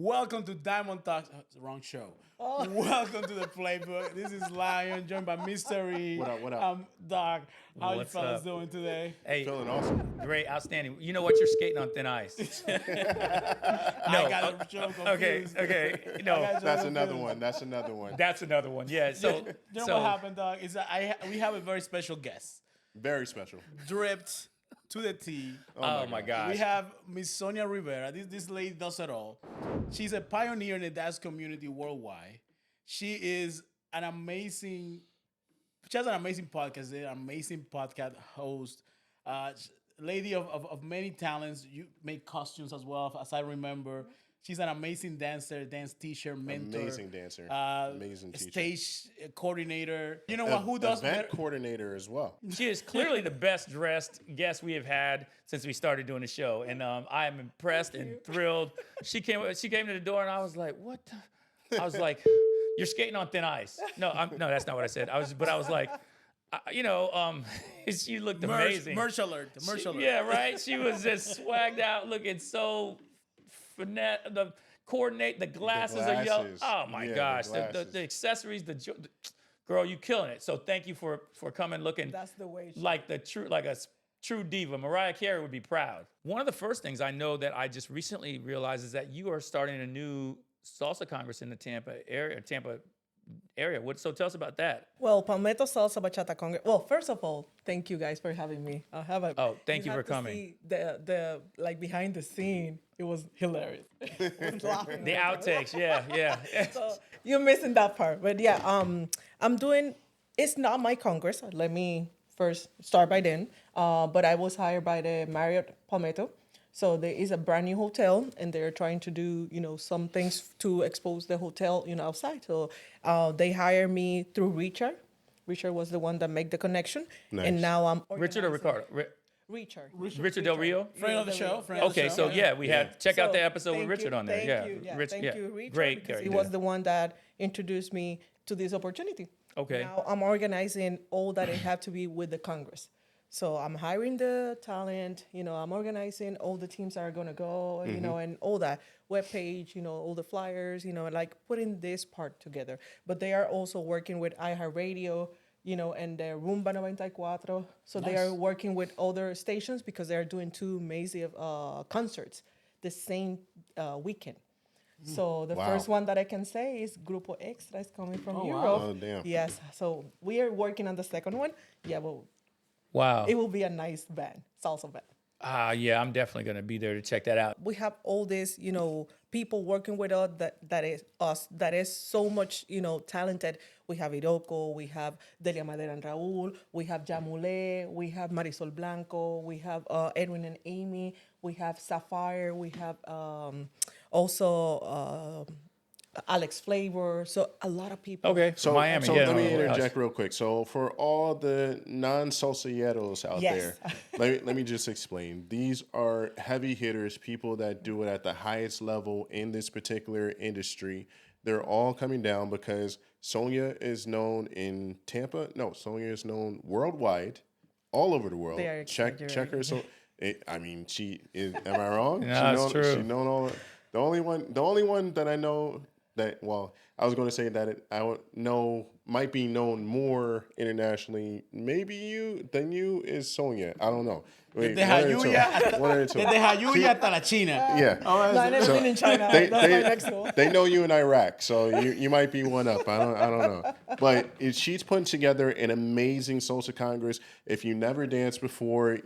Welcome to Diamond Talks. It's the wrong show. Oh. Welcome to the Playbook. This is Lion, joined by Mystery. What up, what up? Doc. How What's you fellas up? doing today? Hey, Feeling awesome. great, outstanding. You know what? You're skating on thin ice. I got the show confused. Okay. I No, got That's you another confused. one. That's another one. that's another one. Yeah. So, You know so what happened, Doc? Is that we have a very special guest. Very special. Dripped to the T. oh my gosh. We have Miss Sonia Rivera. This lady does it all. She's a pioneer in the dance community worldwide. She is an amazing. She has an amazing podcast. An amazing podcast host. Lady of many talents. You make costumes as well, as I remember. She's an amazing dancer, dance teacher, mentor. Amazing dancer. Amazing teacher. Stage coordinator. You know what? Who does event better? coordinator as well. She is clearly the best dressed guest we have had since we started doing the show, and I am impressed and thrilled. She came to the door, and I was like, "What?" I was like, "You're skating on thin ice." No, no, that's not what I said. I was like, she looked amazing. Merch alert. The merch alert. Yeah, right. She was just swagged out, looking so finesse. The coordinate, the glasses are yellow. glasses. Oh my Yeah, the gosh, the glasses. accessories, girl, you killing it. So thank you for coming, looking That's the way. like a true diva. Mariah Carey would be proud. One of the first things I know that I just recently realized is that you are starting a new salsa congress in the Tampa area. So tell us about that. Well, Palmetto Salsa Bachata Congress. Well, first of all, thank you guys for having me. I have a. Oh, thank you have for to coming. see the like behind the scene. It was hilarious. I was laughing. The outtakes, yeah. So you're missing that part, but yeah, I'm doing. It's not my congress. Let me first start by then. But I was hired by the Marriott Palmetto. So there is a brand new hotel, and they're trying to do, some things to expose the hotel, outside. So they hired me through Richard. Richard was the one that made the connection, Nice. and now I'm Richard or organizing- Ricardo? Richard. Richard Del Rio? Friend of the show. Friend of the Okay, show. so yeah, we had check out So, the episode with thank Richard you, on there. thank Yeah, you, yeah, Rich, thank you, Richard. Great because character. he was the one that introduced me to this opportunity. Okay. Now I'm organizing all that it had to be with the Congress. So I'm hiring the talent, I'm organizing all the teams that are gonna go, and all that webpage, all the flyers, like putting this part together. But they are also working with iHeartRadio, and the Rumba 94. So they are working with other stations because they are doing two amazing concerts the same weekend. So the Wow. first one that I can say is Grupo Extra is coming from wow. Europe. Oh, damn. Yes. So we are working on the second one. Yeah, well, Wow. it will be a nice band, salsa band. Yeah, I'm definitely gonna be there to check that out. We have all this, people working with us that is so much, talented. We have Iroko, we have Delia Madera and Raul, we have Jamule, we have Marisol Blanco, we have Edwin and Amy, we have Sapphire, we have also Alex Flavor. So a lot of people. Okay, So, Miami. so yeah, let me no, interject real quick. So for all the non-salsilleros out Yes. there, let me just explain. These are heavy hitters, people that do it at the highest level in this particular industry. They're all coming down because Sonia is known in Tampa. No, Sonia is known worldwide, all over the world. They are Check her. So, she is. Am I wrong? No, it's true. She known all. The only one that I know that, well, I was going to say that I would know might be known more internationally, than you is Sonia. I don't know. Wait, one or two. Desde Jayuya hasta la China. Yeah. No, I never been in China. That's my next goal. They know you in Iraq, so you might be one up. I don't know. But she's putting together an amazing salsa congress. If you never danced before,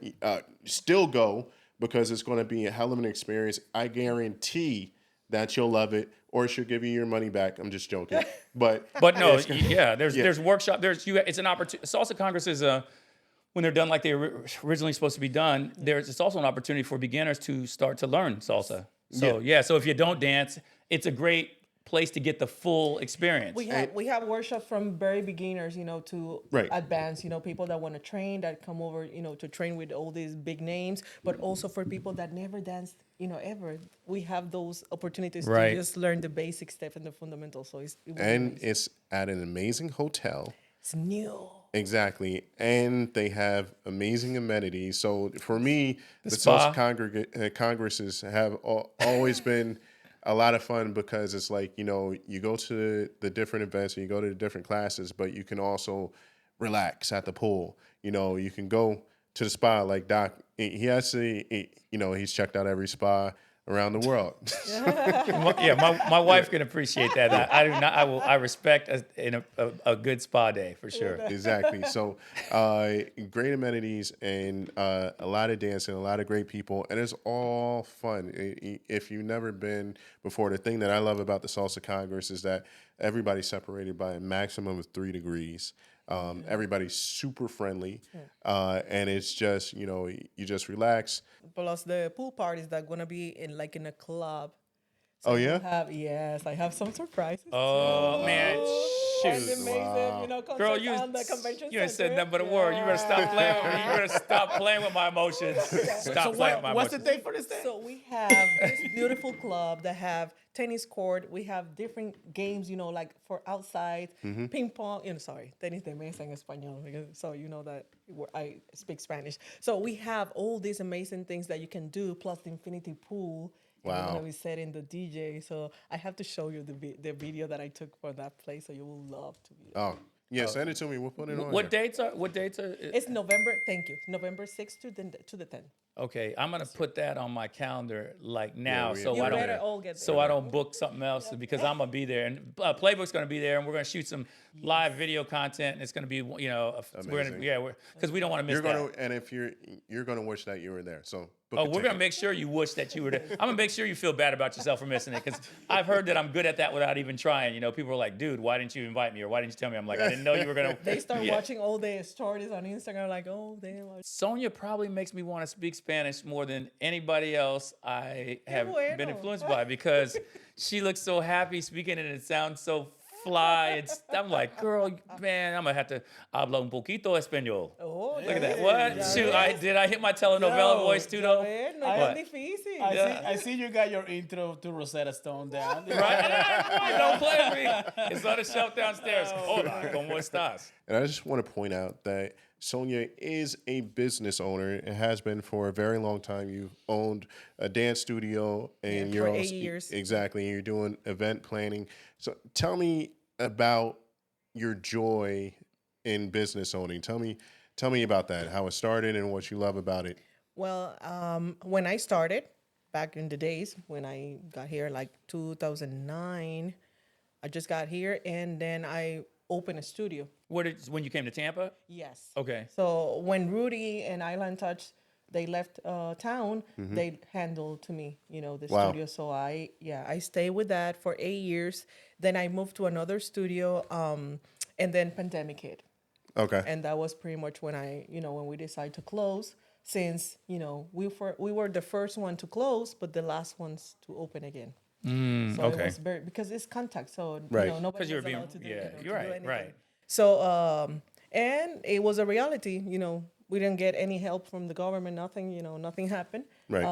still go, because it's going to be a hell of an experience. I guarantee that you'll love it, or she'll give you your money back. I'm just joking. But no, there's workshop. It's an opportunity. Salsa Congress is when they're done like they were originally supposed to be done. It's also an opportunity for beginners to start to learn salsa. So so if you don't dance, it's a great place to get the full experience. We have workshops from very beginners, to Right. advanced, people that want to train, that come over, to train with all these big names, but also for people that never danced, ever. We have those opportunities Right. to just learn the basic stuff and the fundamentals. So it's at an amazing hotel. it's new. Exactly. And they have amazing amenities. So for me, the spa. Salsa congresses have always been a lot of fun because it's like, you go to the different events and you go to the different classes, but you can also relax at the pool. You can go to the spa like Doc. He actually, he's checked out every spa around the world. My wife can appreciate that. I do not. I respect a good spa day for sure. Exactly. So, great amenities and a lot of dancing, a lot of great people, and it's all fun. If you've never been before, the thing that I love about the Salsa Congress is that everybody's separated by a maximum of 3 degrees. Everybody's super friendly, and it's just you just relax. Plus the pool parties that gonna be in a club. Oh yeah. I have some surprises. Oh man, And shoot. amazing, Girl, concerts on the convention you ain't said center. nothing but a word. You better stop playing with me. You better stop playing with my emotions. Stop playing with my What's the emotions. date for this day? So we have this beautiful club that have tennis court. We have different games, like for outside, ping pong. Sorry, tenis de mesa en español, so you know that I speak Spanish. So we have all these amazing things that you can do, plus the infinity pool. And Wow. we're gonna be setting the DJ. So I have to show you the video that I took for that place. So you will love to be. Oh yeah, send it to me. We'll put it on. What there. dates are? It's November. Thank you. November 6th to the 10th. Okay, I'm gonna put that on my calendar like now, we- so You I better don't all get there. so I don't book something else because I'm gonna be there and Playbook's gonna be there and we're gonna shoot some live video content and it's gonna be we're Amazing. gonna because we don't want to miss You're that. gonna, and if you're gonna wish that you were there. So book Oh, a we're ticket. gonna make sure you wish that you were there. I'm gonna make sure you feel bad about yourself for missing it because I've heard that I'm good at that without even trying. People are like, "Dude, why didn't you invite me?" or "Why didn't you tell me?" I'm like, "I didn't know you were gonna." They start Yeah. watching all the stories on Instagram, like, oh, damn. Sonia probably makes me want to speak Spanish more than anybody else I have been bueno. influenced by because she looks so happy speaking and it sounds so fly. I'm like, girl, man, I'm gonna have to hablar un poquito español. Oh, Look at that. What? Shoot, did I hit my telenovela Yo, voice too though? No What? es difícil. I see you got your intro to Rosetta Stone down. Right? Don't play with me. It's on the shelf downstairs. Hola, ¿cómo estás? And I just want to point out that Sonia is a business owner and has been for a very long time. You've owned a dance studio and you're for 8 also, years. exactly, and you're doing event planning. So tell me about your joy in business owning. Tell me about that, how it started and what you love about it. Well, when I started, back in the days when I got here, like 2009, I just got here and then I opened a studio. When you came to Tampa? Yes. Okay. So when Rudy and Island Touch, they left town, they handled to me, the Wow. studio. So I stayed with that for 8 years. Then I moved to another studio, and then pandemic hit. Okay. And that was pretty much when when we decided to close, since, we were the first one to close, but the last ones to open again. So okay. it was because it's contact. So, Right. nobody Because you're was being, allowed to do, yeah, to you're do right, anything. right. So, and it was a reality, we didn't get any help from the government, nothing, nothing happened. Right.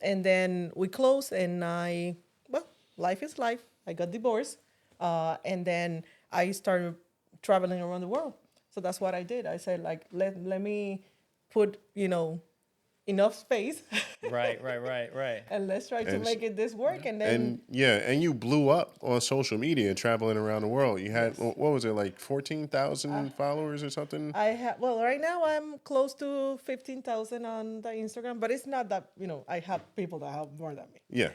And then we closed and life is life. I got divorced. And then I started traveling around the world. So that's what I did. I said, like, let me put, enough space Right. and let's try to And make it this work. And then And you blew up on social media traveling around the world. You had, what was it, like 14,000 followers or something? right now I'm close to 15,000 on the Instagram, but it's not that, I have people that have more than me. Yeah.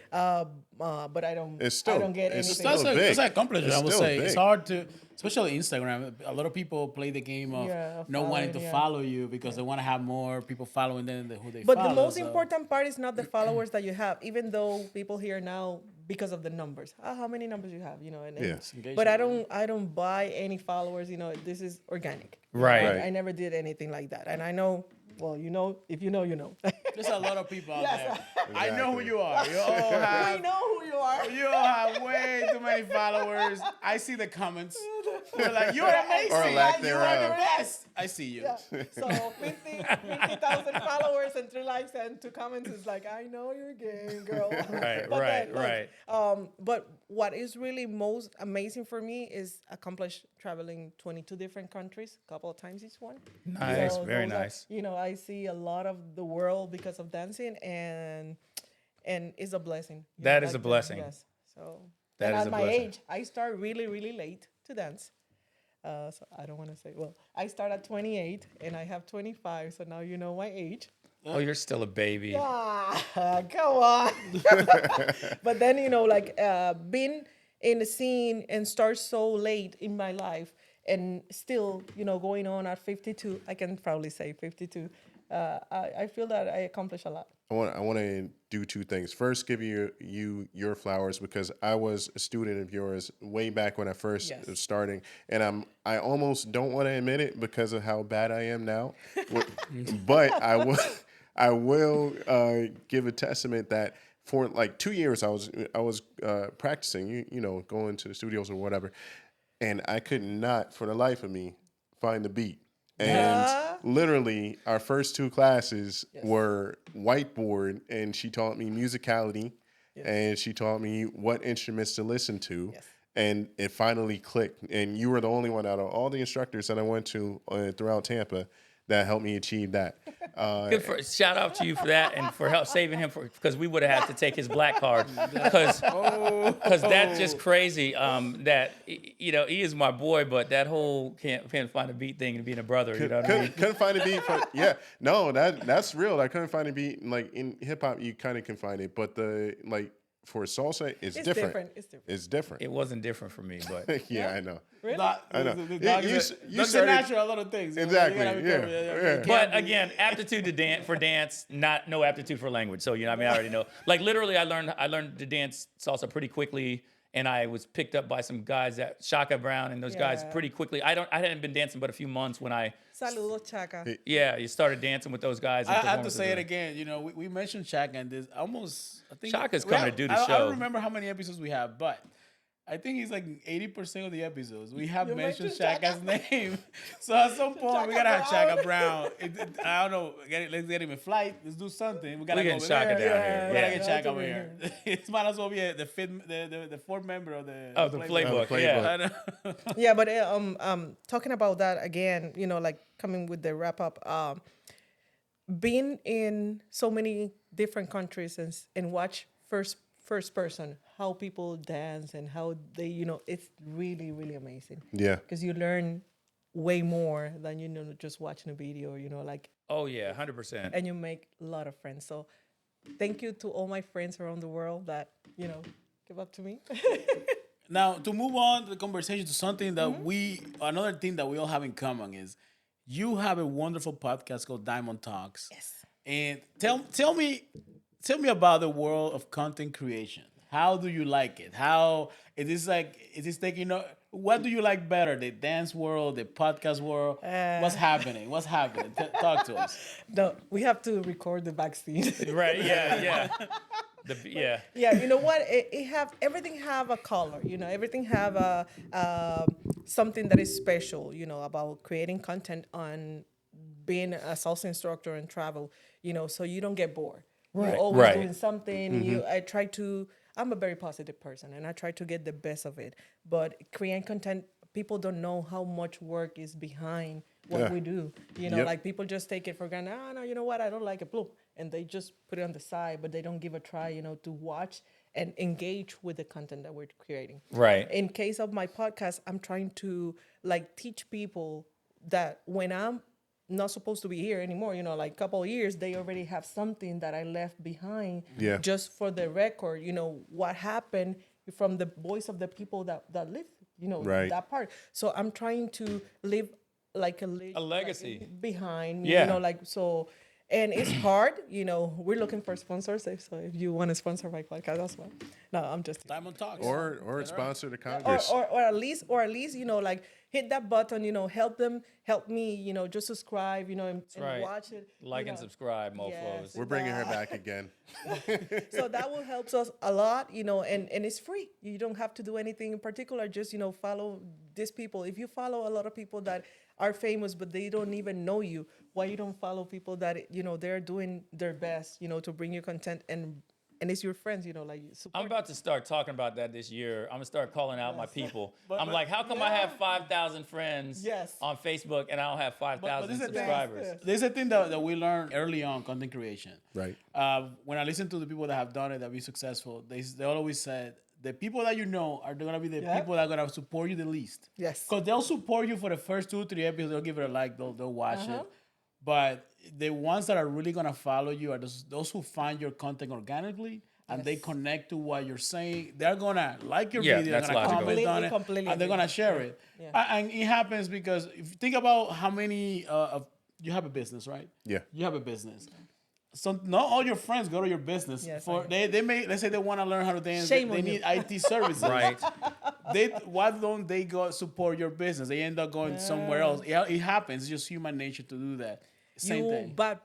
But I don't, It's still- I don't get it's anything. still That's big. an accomplishment, It's I would still say. It's big. hard to, especially Instagram. A lot of people play the game of Yeah, not wanting to following, yeah. follow you because they want to have more people following them than who they But follow. the most so- important part is not the followers that you have, even though people here now because of the numbers. How many numbers you have, and Yeah. but I don't buy any followers. This is organic. Right. Right. I never did anything like that, and I know. Well, if you know, you know. There's a lot of people out Yes. there. I know who Exactly. you are. You all have We know who you are. You all have way too many followers. I see the comments. They're like, you're amazing. Or lack You are the thereof. best. I see you. Yeah. So 50,000 followers and 3 likes and 2 comments is like, I know your game, girl. Right, But right, then, look, right. But what is really most amazing for me is accomplish traveling 22 different countries, a couple of times each one. Nice, very those are- nice. I see a lot of the world because of dancing, and it's a blessing. That is a blessing. Yes. So That and is at a my blessing. age, I start really, really late to dance. So I don't want to say. Well, I start at 28 and I have 25. So now you know my age. Oh, you're still a baby. Ah, come on. But then like being in the scene and start so late in my life and still going on at 52. I can proudly say 52. I feel that I accomplished a lot. I want to do two things. First, give you your flowers because I was a student of yours way back when I first Yes. was starting, and I almost don't want to admit it because of how bad I am now, but I will give a testament that for like 2 years I was practicing, going to the studios or whatever, and I could not for the life of me find the beat. And literally, our first two classes were whiteboard, and she taught me musicality, and she taught me what instruments to listen to, and it finally clicked. And you were the only one out of all the instructors that I went to throughout Tampa that helped me achieve that. Shout out to you for that and for help saving him because we would have had to take his black card because that's just crazy. That he is my boy, but that whole can't find a beat thing and being a brother. You know what I mean? Couldn't find a beat. That's real. I couldn't find a beat. Like in hip hop, you kind of can find it, but for salsa, it's different. It's different. It wasn't different for me, but yeah, I know. Really? I know. The dog You is started- a natural a lot of things. Exactly, You gotta be careful. yeah. But again, aptitude to dance for dance, no aptitude for language. So I already know. Like literally, I learned to dance salsa pretty quickly, and I was picked up by some guys at Shaka Brown and those guys Yeah. pretty quickly. I hadn't been dancing but a few months when Saludos, Chaka. you started dancing with those guys. and I have to performances say it there. again. We mentioned Shaka and this almost. I think Shaka's we coming have- to do the I show. don't remember how many episodes we have, but I think it's like 80% of the episodes we have You mentioned mentioned Shaka's name. So at some point we Shaka gotta have Brown. Shaka Brown. I don't know. Let's get him a flight. Let's do something. We gotta We're go getting over Shaka there. down here. We gotta Yeah. get Shaka over here. It might as well be the fifth, the fourth member of the Playbook. Playbook. Yeah. I know. Yeah, but talking about that again, like coming with the wrap up, being in so many different countries and watch first person how people dance and how they, it's really, really amazing. Yeah. Because you learn way more than just watching a video, like, Oh yeah, 100%. and you make a lot of friends. So thank you to all my friends around the world that give up to me. Now, to move on the conversation to something that another thing that we all have in common is you have a wonderful podcast called Diomand Talks. Yes. And tell me about the world of content creation. How do you like it? How is this taking what do you like better? The dance world, the podcast world? What's happening? Talk to us. No, we have to record the backstage. Right? Yeah. Yeah, you know what? Everything have a color. Everything have a something that is special. About creating content on being a salsa instructor and travel. So you don't get bored. Right. You're always Right. doing something. I'm a very positive person, and I try to get the best of it. But creating content, people don't know how much work is behind what we do. Yep. Like people just take it for granted. Oh, no, you know what? I don't like it. Bloop. And they just put it on the side, but they don't give a try, to watch and engage with the content that we're creating. Right. In case of my podcast, I'm trying to teach people that when I'm not supposed to be here anymore, like a couple of years, they already have something that I left behind. Yeah. Just for the record, what happened from the voice of the people that lived, Right. that part. So I'm trying to live like a legacy behind, Yeah. so. And it's hard, we're looking for sponsors. So if you want to sponsor my podcast, that's fine. No, I'm just Diamond Talks. Or sponsor the Congress. or at least hit that button, help me, just subscribe, and right. watch it. Like and subscribe, mofos. Yes. We're bringing her back again. So that will help us a lot, and it's free. You don't have to do anything in particular. Just, follow these people. If you follow a lot of people that are famous, but they don't even know you, why you don't follow people that, they're doing their best, to bring you content and it's your friends, support. I'm about to start talking about that this year. I'm gonna start calling out my people. I'm but- like, how come I have 5,000 friends Yes. on Facebook and I don't have 5,000 this is the thing. subscribers? Yes. There's a thing that we learned early on content creation. Right. When I listen to the people that have done it, that be successful, they always said the people that you know are gonna be the Yeah. people that are gonna support you the least. Yes. Because they'll support you for the first 2-3 episodes. They'll give it a like. They'll watch it. But the ones that are really gonna follow you are those who find your content organically and they connect to what you're saying. They're gonna like your Yeah, video. They're that's gonna logical. comment on it, Completely and they're agree. gonna share it. Yeah. And it happens because if you think about how many of you have a business, right? Yeah. You have a business. So not all your friends go to your business Yes, for I they may, let's say they want to learn how to dance. Shame They on need you. IT services. Right. Why don't they go support your business? They end up going somewhere else. It happens. It's just human nature to do that. Same thing. But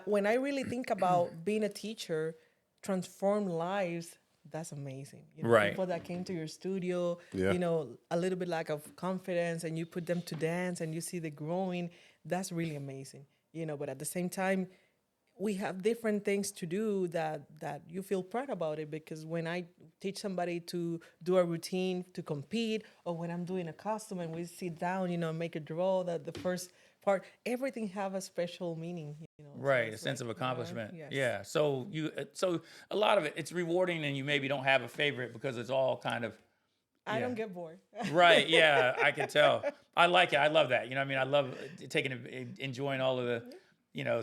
when I really think about being a teacher, transform lives. That's amazing. Right. People that came to your studio, Yeah. A little bit lack of confidence, and you put them to dance, and you see the growing. That's really amazing. But at the same time, we have different things to do that you feel proud about it, because when I teach somebody to do a routine to compete, or when I'm doing a costume and we sit down, make a draw, that the first part, everything have a special meaning, So Right, a it's sense like, of accomplishment. yes. Yeah. So so a lot of it's rewarding, and you maybe don't have a favorite because it's all kind of. I Yeah. don't get bored. Right. Yeah, I can tell. I like it. I love that. I love enjoying all of the,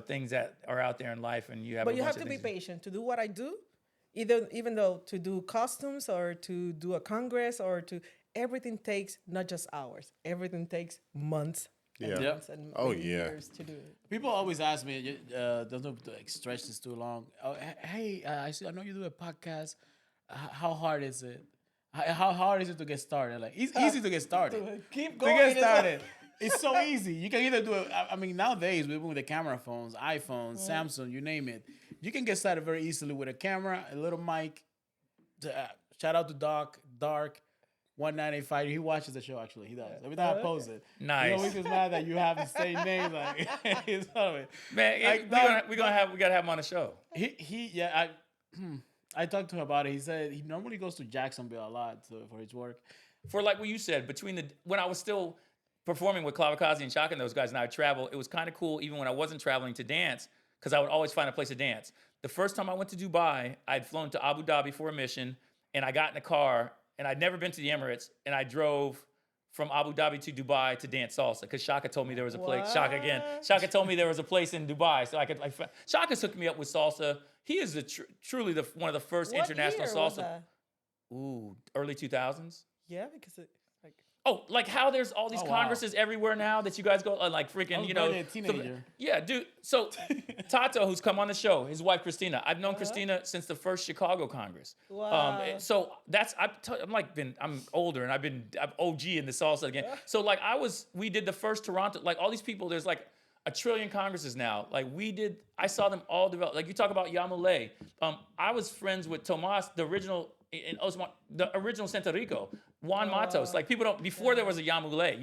things that are out there in life, and you have. But a you bunch have of to be things patient to do what I do, even though to do costumes or to do a congress everything takes not just hours. Everything takes months. And Yeah. months and Oh, maybe yeah. years to do it. People always ask me, don't stretch this too long. Oh, hey, I know you do a podcast. How hard is it? How hard is it to get started? Like, it's easy to get started. Keep To going. get started. It's so easy. You can either do it. I mean, nowadays, with the camera phones, iPhones, Samsung, you name it, you can get started very easily with a camera, a little mic. Shout out to Dark 1985. He watches the show, actually. He does. Every time I post it. Nice. He always gets mad that you have the same name. Like, it's funny. Man, Like, we gotta have him on the show. I talked to him about it. He said he normally goes to Jacksonville a lot for his work. For like what you said, when I was still performing with Clavakazi and Shaka and those guys, and I would travel, it was kind of cool even when I wasn't traveling to dance, because I would always find a place to dance. The first time I went to Dubai, I'd flown to Abu Dhabi for a mission, and I got in a car, and I'd never been to the Emirates, and I drove from Abu Dhabi to Dubai to dance salsa, because Shaka told me there was a place. Shaka again. Shaka told me there was a place in Dubai, so Shaka hooked me up with salsa. He is truly one of the first What international year was salsa. that? Ooh, early 2000s. Yeah, because it like Oh, like how there's all these wow. congresses everywhere now that you guys go, like freaking, I was barely a teenager. Yeah, dude. So Tato, who's come on the show, his wife Christina. I've known Christina since the first Chicago Congress. Wow. So I'm older, and I'm OG in the salsa again. So like we did the first Toronto. Like all these people, there's like a trillion congresses now. Like I saw them all develop. Like you talk about Yamule. I was friends with Tomas, the original in Osman, the original Santa Rico. Juan Matos, like people don't, before there was a Yamule,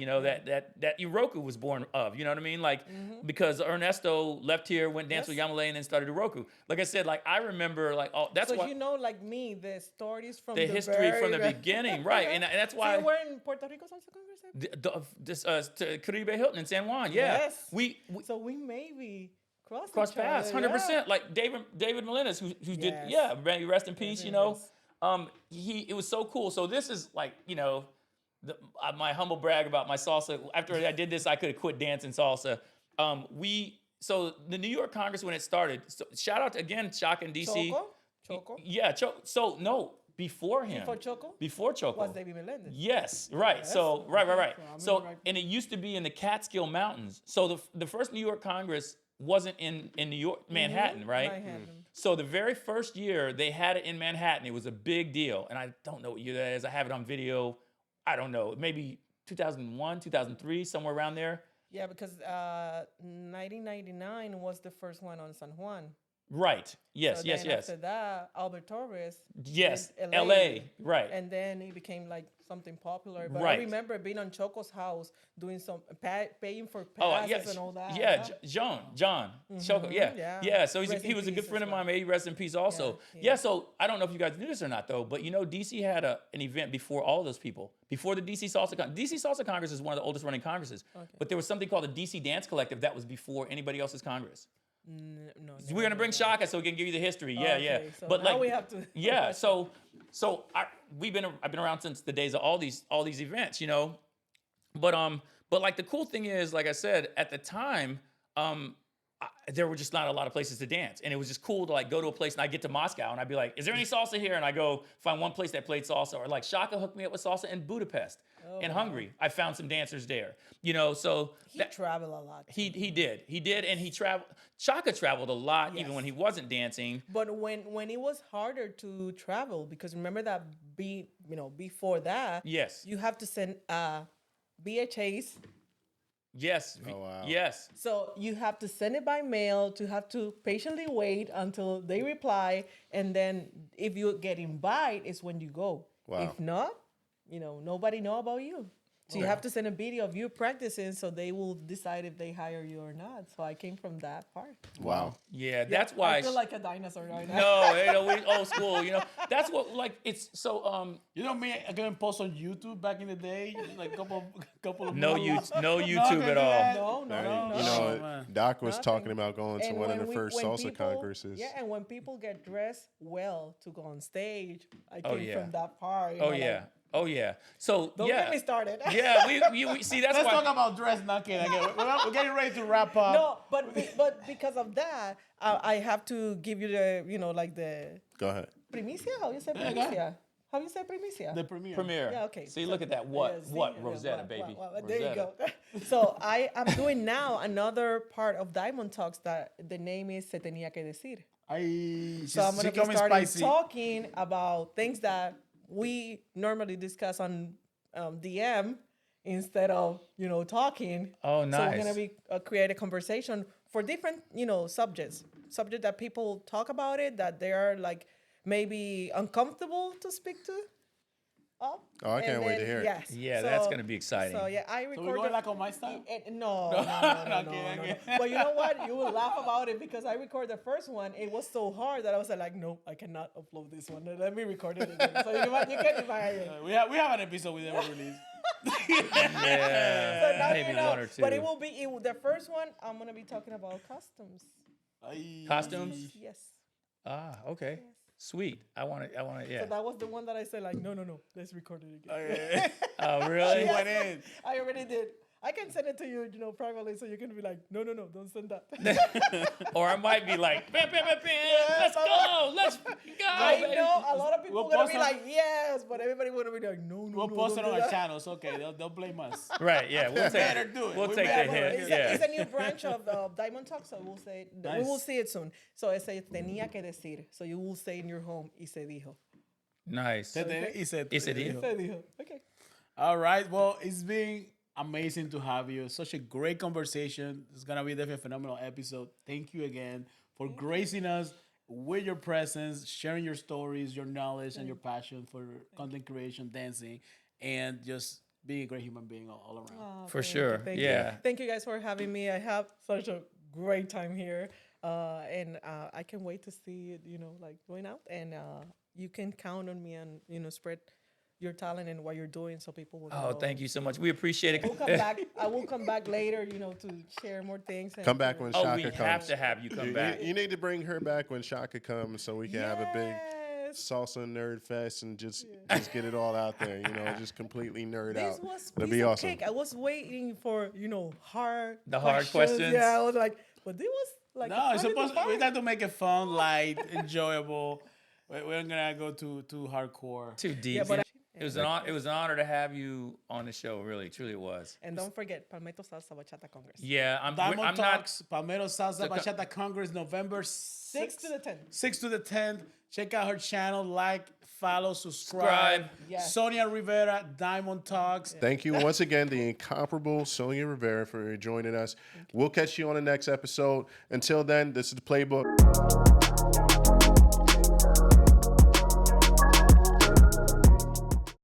that Iroku was born of, you know what I mean? Like, because Ernesto left here, went dance with Yamule, and then started Iroku. Like I said, like, I remember, like, that's so why. like me, the stories from The history from the very- beginning, right? And that's why. So you were in Puerto Rico Salsa Congress? To Caribe Hilton in San Juan, yeah. Yes. We So we maybe crossed cross each other, paths, 100%. yeah. Like David Melendez, who did, Yes. may he rest in peace, Yes. It was so cool. So this is like, my humble brag about my salsa. After I did this, I could have quit dancing salsa. So the New York Congress, when it started, so shout out to, again, Shaka and DC. Choco? Yeah, so no, before him. Before Choco? Before Choco. Was David Melendez. Yes, right. Yes. So right. So I'm So in the right- and it used to be in the Catskill Mountains. So the first New York Congress wasn't in New York, Manhattan, right? Manhattan. So the very first year they had it in Manhattan. It was a big deal, and I don't know what year that is. I have it on video. I don't know, maybe 2001, 2003, somewhere around there. Yeah, because 1999 was the first one on San Juan. Right. Yes. So yes. then Yes. After that, Albert Torres. Yes. did LA. Right. And then it became like something popular. But Right. I remember being on Choco's house doing some paying for Oh, passes yes. and all that. Yeah, John, Choco, yeah. yeah. So Rest he in was a good peace friend as of mine. well. May he rest in peace. Also, Yeah. So I don't know if you guys knew this or not, though, but DC had an event before all of those people, before the DC Salsa DC Salsa Congress is one of the oldest running congresses. But there was something called the DC Dance Collective that was before anybody else's congress. No, We're gonna bring Shaka so we can give you the history. Yeah. Okay, so But now like, we have to. yeah. So I've been around since the days of all these events, you know. But like the cool thing is, like I said, at the time, there were just not a lot of places to dance, and it was just cool to like go to a place, and I get to Moscow, and I'd be like, "Is there any salsa here?" And I go find one place that played salsa, or like Shaka hooked me up with salsa in Budapest, in Hungary. I found some dancers there, you know. So He traveled a lot. he did, and he traveled. Shaka traveled a lot, even when he wasn't dancing. But when it was harder to travel, because remember that before that, Yes. you have to send VHAs. Yes. Oh, wow. Yes. So you have to send it by mail, to have to patiently wait until they reply, and then if you get invited is when you go. Wow. If not, nobody know about you. So you have to send a video of you practicing, so they will decide if they hire you or not. So I came from that part. Wow. Yeah, that's why. I feel like a dinosaur right now. No, we old school. You know, that's what like it's so. You know me, I can post on YouTube back in the day, like couple of No months. YouTube at all. No. You know, Doc was Nothing. talking about going to one of the first salsa congresses. Yeah, and when people get dressed well to go on stage, I Oh, came yeah. from that part. Oh yeah. Oh yeah. So Don't yeah. get me started. Yeah, we see that's Let's why. talk about dress. Not kidding. We're getting ready to wrap up. No, but because of that, I have to give you the Go ahead. primicia. How you say Yeah, go primicia? ahead. How you say primicia? The premiere. Premiere. Yeah, okay. See, So- look at that. Yeah, see, Rosetta, what, baby. there you Rosetta. go. So I'm doing now another part of Diamond Talks that the name is Se Tenía Que Decir. So I'm going to be coming starting spicy. talking about things that we normally discuss on DM instead of, talking. Oh, So nice. we're going to be create a conversation for different, subjects that people talk about it, that they are like maybe uncomfortable to speak to. Oh, I can't wait to hear it. Yes. Yeah, that's gonna be exciting. So yeah, I So record we're going like on my style. no. Okay. But you know what? You will laugh about it because I recorded the first one. It was so hard that I was like, no, I cannot upload this one. Let me record it again. So you can imagine. We have an episode we never released. Yeah. So now Maybe you know. one or two. But it will be the first one. I'm gonna be talking about costumes. Costumes? Yes. Ah, okay. Sweet. I want to. Yeah. So that was the one that I said like, no. Let's record it again. Oh, really? Went in. I already did. I can send it to you, privately, so you can be like, no, don't send that. Or I might be like, bam, bam, bam, bam, let's go. I baby. know a lot of people We'll gonna post be on- like, yes, but everybody gonna be like, no. We'll post it don't on do our that. channels. Okay, they'll blame us. Right. Yeah. We'll take. better do it. We'll We take better the do it. hit. It's, Yeah. it's a new branch of Diamond Talks, so we'll say we Nice. will see it soon. So it says tenía que decir. So you will say in your home, y se dijo. Nice. He said. Ese día. Se dijo. Okay. All right. Well, it's been amazing to have you. Such a great conversation. It's gonna be definitely a phenomenal episode. Thank you again for gracing us with your presence, sharing your stories, your knowledge, and your passion for content creation, dancing, and just being a great human being all around. Oh, For thank sure. you, thank Yeah. you. Thank you guys for having me. I have such a great time here. And I can't wait to see it, like going out. And you can count on me and, spread your talent and what you're doing so people will know. Oh, thank you so much. We appreciate it. We'll come back. I will come back later, to share more things. And Come back when Oh, Shaka we comes. have to have you come back. You need to bring her back when Shaka comes so we can have a big Yes. salsa nerd fest and just get it all out there. Just completely nerd This out. was That'd piece be of awesome. cake. I was waiting for, hard The hard questions? Yeah, I was like, but this was like No, it's fun in the supposed. We park. have to make it fun, light, enjoyable. We're not gonna go too hardcore. Too deep. Yeah, but it was an honor to have you on the show. Really, truly, it was. And don't forget, Palmetto Salsa Bachata Congress. Yeah, I'm Diamond not. Talks, Palmetto Salsa The co- Bachata Congress, November 6 to the 10th. 6 to the 10th. Check out her channel, like, follow, subscribe. Subscribe. Yes. Sonia Rivera, Diamond Talks. Thank you once again, the incomparable Sonia Rivera, for joining us. We'll catch you on the next episode. Until then, this is the Playbook.